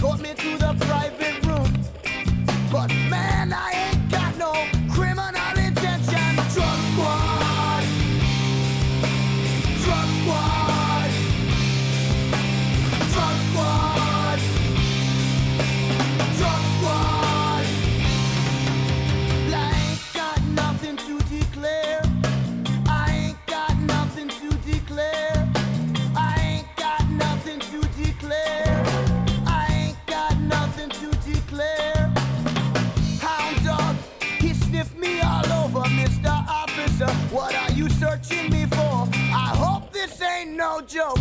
escort me to the private room. But man, I ain't got no criminal intention. Drug squad, drug squad, drug squad, drug squad. I ain't got nothing to declare. I ain't got nothing to declare. I ain't got nothing to declare. I ain't got nothing to declare. Hound dog, he sniffed me all over, Mr. Officer. What are you searching me for? I hope this ain't no joke.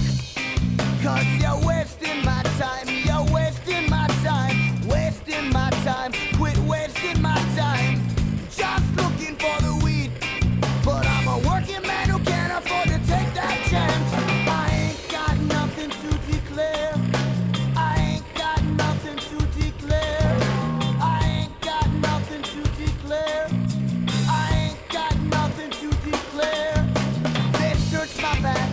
Cause you're wasting my time. You're wasting my time. Wasting my time. Quit wasting my time. Just looking for the weed. But I'm a working man who can't afford to take that chance. I ain't got nothing to declare. I ain't got nothing to declare. I ain't got nothing to declare. I ain't got nothing to declare. They search my back.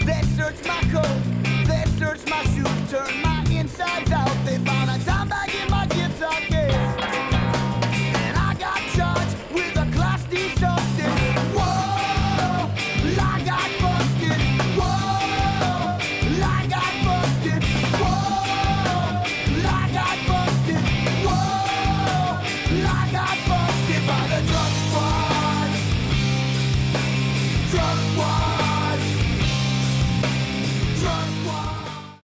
They search my coat. They search my shoes. Turn my insides out.